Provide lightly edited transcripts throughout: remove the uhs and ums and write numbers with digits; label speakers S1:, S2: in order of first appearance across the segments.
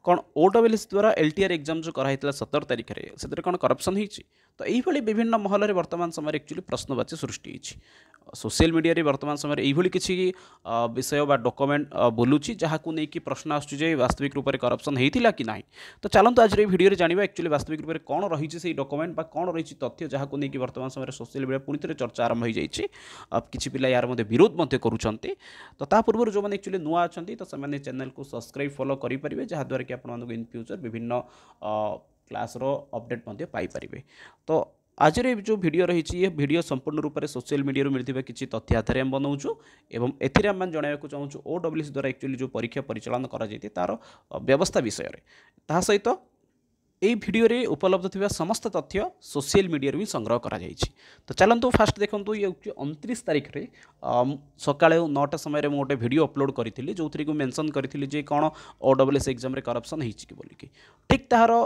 S1: कौन ओडब्ल्यूएस द्वारा LTR exam जो कराई 17 तारिख में से कौन करप्शन होती तो यही विभिन्न महल में वर्तमान समय एक्चुअली प्रश्नवाची सृष्टि होती सोशल मीडिया वर्तमान समय यही किसी विषय बा डॉक्यूमेंट बोलूची जहाँ को लेकिन प्रश्न आसुचे वास्तविक रूप से करप्शन होता कि ना तो चलते आज ये वीडियो जाना एक्चुअली वास्तविक रूप से कौन रही से डॉक्यूमेंट बा कौन रही तथ्य जहाँ को लेकिन वर्तमान समय सोशल मीडिया पुणी थे चर्चा आरंभ हो जाए किसी पिला यार विरोध करुँच तो पूर्व जो मैंने एक्चुअली नुआ अच्छा तो से चैनल को सब्सक्राइब फॉलो करेंगे जहाँद्वारा कि आपको इन फ्यूचर विभिन्न क्लास अपडेट पाइपर तो आज जो वीडियो रही ये वीडियो संपूर्ण रूप से सोशल मीडिया मिलता किसी तथ्य आधार आम बनाऊँ एवं एथिरे आम जनवाक चाहूँ ओडब्ल्यूएस द्वारा एक्चुअली जो परीक्षा परिचालन करा तार व्यवस्था विषय ता सहित यही वीडियो रे उपलब्ध थिबा समस्त तथ्य सोशल मीडिया रे संग्रह करा जायछि तो चलंतु फास्ट देखंतु ये 29 तारिख रे सकाळे 9टा समय रे मोटे वीडियो अपलोड करिथिली जोथरी को मेंशन करिथिली जे कोन ओडब्ल्यूएस एग्जाम रे करप्शन हिछि कि बोली कि ठीक ताहार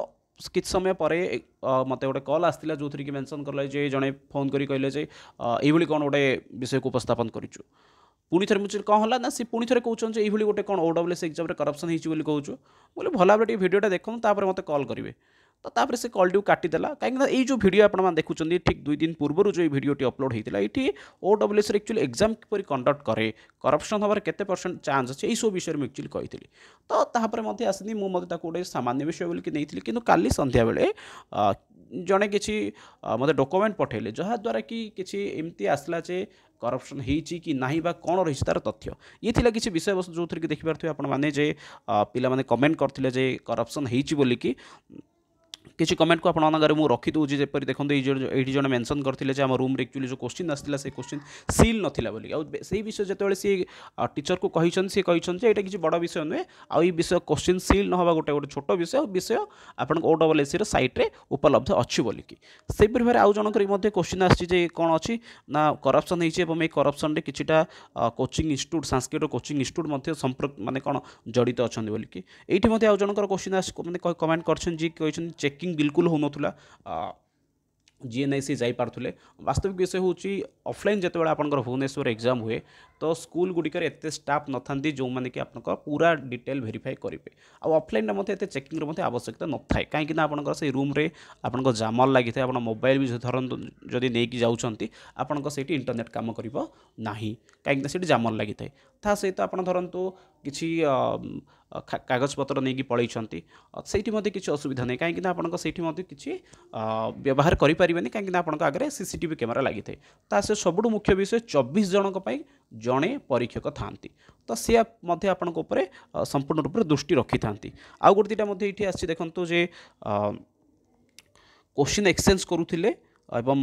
S1: किछ समय पर मते गोटे कॉल आसला जो थी कि मेंशन करला जे जड़े फोन करी कहले जे एभली कौन गोटे विषय को उपस्थापन करूँ पुणी थे मुझे कौन है ना सी पुणी थे कहते ये गोटे कौन ओडब्ल्यूएस एग्जाम रे करप्शन होती कहूँ बोले भल भाव वीडियोटा देखूँ तापर मते कॉल करेंगे तो तापर से कॉल टी काटिदेला कहीं ये जो वीडियो आपने देखुं ठीक 2 दिन पूर्व जो वीडियोटी अपलोड होता ये ओडब्ल्यूएस एक्चुअली एग्जाम किपर कंडक्ट करे करप्शन हमारे केते परसेंट चांस अच्छे यही विषय में एक्चुअली कही तो तापर मत आसनी मुझे गोटे सामान्य विषय बोलिक नहीं कि काली संध्या बेले जड़े किसी मत डॉक्यूमेंट पठेले जहाँद्वारा कि किसी एमती आसला जे करप्शन होती कि नहीं बा कौन रही तार तथ्य ये थिला किसी विषय वस्तु जो थी देखिपारे आपण मैंने जे पिला माने कमेंट करथिले जे करप्शन होती बोलिकी किसी कमेंट को आपगर मुझे रखीदे जपर देखो ये जन मेंशन करते आम रूम एक्चुअली जो क्वेश्चन आसाला से क्वेश्चन सील नाला बोली से विषय जो सी टीचर को कही सी कही ये किसी बड़ विषय नुहे आई विषय क्वेश्चन सील न हवा गोटे गोटे छोट विषय आप ओडब्ल्यूएस साइट्रे उपलब्ध अच्छी बोलिकी से भाव आउ जनकर क्वेश्चन आसी कौन अच्छी ना करप्शन होती करप्शन में किसीटा coaching institute Sanskrit coaching institute संपर्क माने कौन जड़ित अच्छा बोलिकी ये आउ जनकर क्वेश्चन मैंने कमेंट कर चेकिंग बिल्कुल हो नथुला जीएनआईसी जाई पारथुले वास्तविक विषय हूँ ऑफलाइन जिते आप भुवनेश्वर एग्जाम हुए तो स्कूल गुड़िकर एत स्टाफ न था जो मैंने कि आप पूरा डिटेल वेरीफाई करेंगे आउ ऑफलाइन में एत चेकिंग आवश्यकता न थाए कहीं आपंकर से रूम रे आपन जामर लगी था मोबाइल भी धरतु जदि नहीं जाऊँच आपण से इंटरनेट कम कर कहीं से जामर लगी थाए ता सहित आप धरतु किसी कागज पत्र नहीं पलैंती से किसी असुविधा नहीं कहीं आपको किसी व्यवहार करें कहीं आप आगे सीसीटीवी कैमेरा लगी थाए ता से सबुठ मुख्य विषय 24 जनों जड़े परीक्षक था तो सी आपण संपूर्ण रूप से दृष्टि रखी था आउ गोटे दुटा ये आसी देखो जे क्वेश्चन एक्सचेंज करुले एवं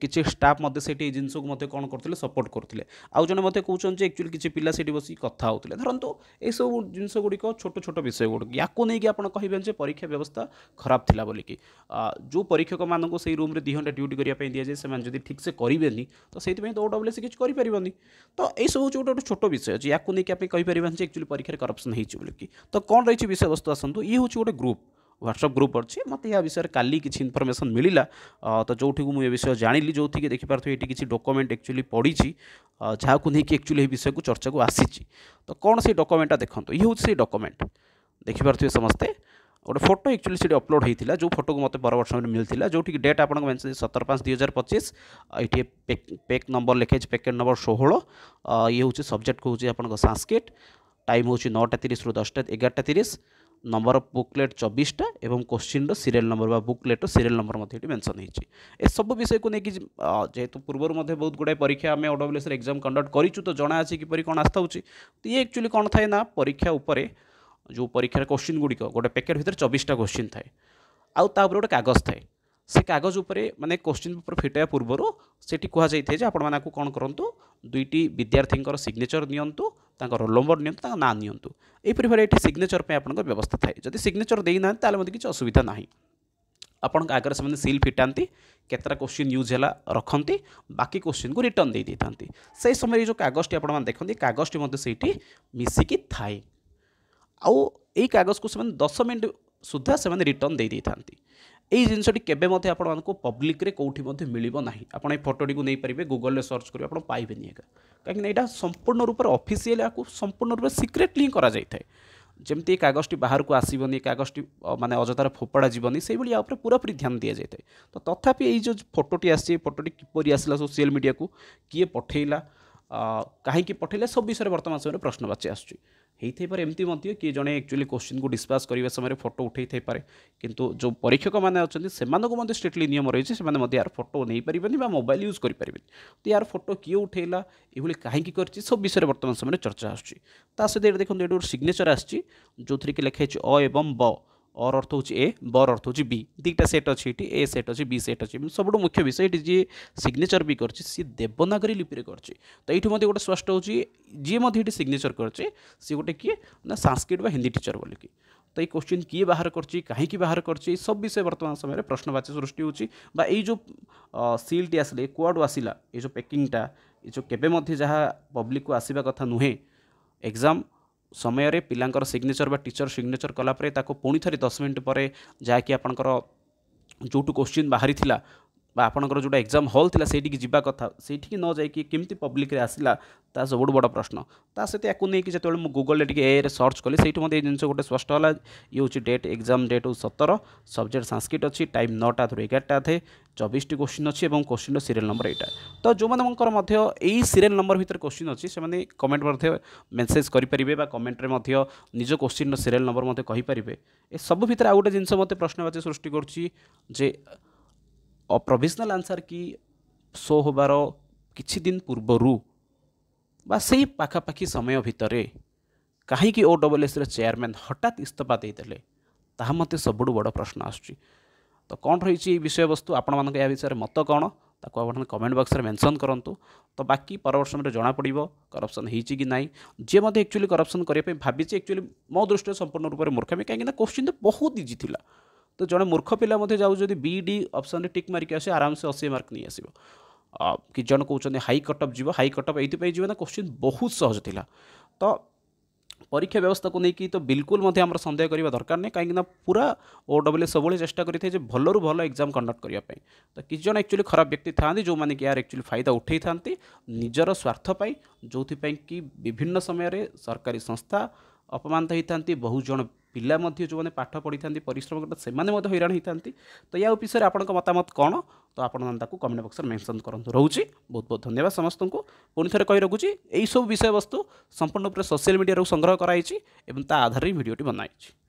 S1: किसी स्टाफ से जिन को कौन करते सपोर्ट करते आउ जने मत कहते एक्चुअली किसी पिला से बस कथा होते धरतु ये सब जिन गुड़िक छोट छोट विषय गुड़ या नहीं आप कहे परीक्षा व्यवस्था खराब थिला बोलिकी जो परीक्षक मानक से रूम 2 घंटा ड्यूटी करने दि जाए से ठीक से करेंगे तो से तो ओडब्ल्यूएस किसी करें तो यह सब गोटे गोटे छोट विषय अच्छे या नहीं आप कहीपर एक्चुअली परीक्षा करप्शन होगी तो कौन रही विषय वस्तु आसतु ये हूँ गोटे ग्रुप व्हाट्सएप ग्रुप अच्छी मत या विषय काली किसी इनफर्मेशन मिला तो जो मुझे विषय जानी जो थी देखिपारे ये किसी डॉक्यूमेंट एक्चुअली पढ़ी जहाँ को लेकिन एक्चुअली ये विषय को चर्चा को आसी तो कौन से डॉक्यूमेंटा देखो ये हूँ से डॉक्यूमेंट देखिपारे समस्ते गोटे फोटो एक्चुअली से अपलोड होता जो फोटो को मतलब परवर्त समय मिलता जो डेट आप 17/5/2025 ये पेक नंबर लिखे पैकेट नंबर 16 ये हूँ सब्जेक्ट को आप संस्कृत टाइम हूँ 9:30 ରୁ 11:30 नंबर ऑफ बुकलेट 24टा एवं क्वेश्चन सीरियल नंबर बा बुकलेट सीरियल नंबर ये मेंशन होती सब विषय को लेकिन जेहेतु पूर्व बहुत गुड़ाए परीक्षा आम ओडब्ल्यूएस एग्जाम कंडक्ट करूँ तो जना अच्छे किपर कौन आस्था हो तो ये एक्चुअली कौन थाए ना परीक्षा उपरे जो परीक्षार क्वेश्चन गुड़िक गोटे पैकेट भितर 24टा क्वेश्चन थाए आउ गोटे कागज थाए से कागज उपरे माने क्वेश्चन पेपर फिटाया पूर्वर से कहुई आप कौन करूँ 2टी विद्यार्थी सिग्नेचर नियंतु रोल नंबर नियंतु ना नियंतु यहीपरि भाव ये सिग्नेचर पे आप व्यवस्था थाए जदि सिग्नेचर देना किसी असुविधा ना आपण आगे से सील फिटाती केतरा क्वेश्चन यूज है रखती बाकी क्वेश्चन को रिटर्न दे था से समय जो कागज आप देखते कागज से मिसिकी थाए आउ यही कागज को 10 मिनट सुधा से रिटर्न दे था यही जिनटी केबे आपको पब्लिक रे कौटी मिलना ना आप फोटोटी को नहीं पारे गूगल सर्च करेंगे आप पाइबेनि कहीं यहाँ संपूर्ण रूप से ऑफिशियल या संपूर्ण रूप से सिक्रेटली करा जाए जमती कागजटी बाहर को आसबनी कागजटी माने अजतार फोपड़ा जीवनी से या पूरापूरी ध्यान दि जाए। तो तथापि ये जो फोटोटी आसी फोटोटी किपरि आसला सोशल मीडिया को किए पठेला कहीं पठेला सब विषय वर्तमान समय प्रश्नवाची आसूँ होईथाइपर एमती किए जड़े एक्चुअली क्वेश्चन को डिस्पास करने समय फोटो उठे थाईपे किंतु जो परीक्षक मैंने अच्छा से स्ट्रिक्टली नियम रही है यार फोटो नहीं पारे मोबाइल यूज करें तो यार फोटो किए उठेला ये कहीं कर सब विषय वर्तमान समय चर्चा आसत देखो ये सिग्नेचर आसी जो थी लिखाई अ एवं ब और अर्थ हूँ ए बर अर्थ हूँ बी दुईटा सेट अच्छी ए सेट अच्छी बी सेट अच्छी सब मुख्य विषय जी सिग्नेचर भी कर देवनागरी लिपि कर तो ये गोटे स्पष्ट हो जी सिग्नेचर कर गोटे किए ना संस्कृत व हिंदी टीचर बोलिकी तो ये क्वेश्चन किए बाहर कर कहीं बाहर कर सब विषय वर्तमान समय प्रश्नवाची सृष्टि होती जो सील्टी आसले कुआडू आसला ये जो पैकिंगटा ये जो केबे जहाँ पब्लिक को आसवा कथा नुहे एग्जाम समय रे पिलांकर सिग्नेचर बा टीचर सिग्नेचर कलापर ताको पुणी थे 10 मिनट पर जहाँकि आपणकर जो क्वेश्चन बाहरी थिला बा आपणकर जोटा एग्जाम हॉल थिला सेठी जीवा कथा सेठी न जाइए केमती पब्लिक रे आसला ता सब बड़ प्रश्न ता सहित या नहीं जो मुझे गूगल ए सर्च कली से ये जिन गोटे स्पष्ट है ये हूँ डेट एग्जाम डेट हूँ 17 सब्जेक्ट संस्कृत अच्छी टाइम 9टा 11टा थे 24टी क्वेश्चन अच्छी और क्वेश्चन सीरियल नंबर यहाँ तो जो यही सीरियल नंबर भितर क्वेश्चन अच्छी से कमेंट मेसेज करेंगे कमेंट्रे निज क्वेश्चन सीरियल नंबर कहींपारे ए सब भितर आउ गोटे जिन मत प्रश्नवाची सृष्टि कर प्रोविजनल आंसर की शो होबार किछि दिन पूर्वरु बा से पाखापाखि समय भितर कहीं OSS चेयरमैन हठात इस्तीफा देते ताहा मते सबुठ बड़ प्रश्न आसुची। तो कौन रही विषय वस्तु आपण मान या विषय मत कौन ताको आप कमेंट बॉक्स में मेंशन करूँ। तो बाकी परवर्त समय जना पड़ करप्शन होती कि ना जी एक्चुअली करप्शन करने भावी एक्चुअली मो दृष्टि संपूर्ण रूप से मूर्खामी कहीं क्वेश्चन तो बहुत इजी थिला। तो जड़े मूर्ख पिला जाऊ जब BD ऑप्शन रे टिक मारिक आसे आराम से 80 मार्क नहीं आसो कि जन कहते हाई कटअप जीव हाई कटअप ये जीव ना क्वेश्चन बहुत सहज थिला। तो परीक्षा व्यवस्था को लेकिन तो बिल्कुल आम सन्देह करने दरकार नहीं कहीं पूरा OSS सब चेष्टा करें भलू भल एग्जाम कंडक्ट करने। तो किसी जन एक्चुअली खराब व्यक्ति था जो मैंने कि यार एक्चुअली फायदा उठे था निजर स्वार्थपाई जो कि विभिन्न समय सरकारी संस्था अपमानित होती बहुत जन पिला जो मैंने पाठ पढ़ी था परिश्रम करते से हैरान होती। तो या विषय आप मतामत कौन तो आप कमेंट बॉक्स में मेंशन करूँ। रोचे बहुत बहुत धन्यवाद समस्त को पुणी थे कही रखुच्छी यही सब विषय वस्तु संपूर्ण रूप से सोशल मीडिया संग्रह कराई आधार भिडियोटी बनाई।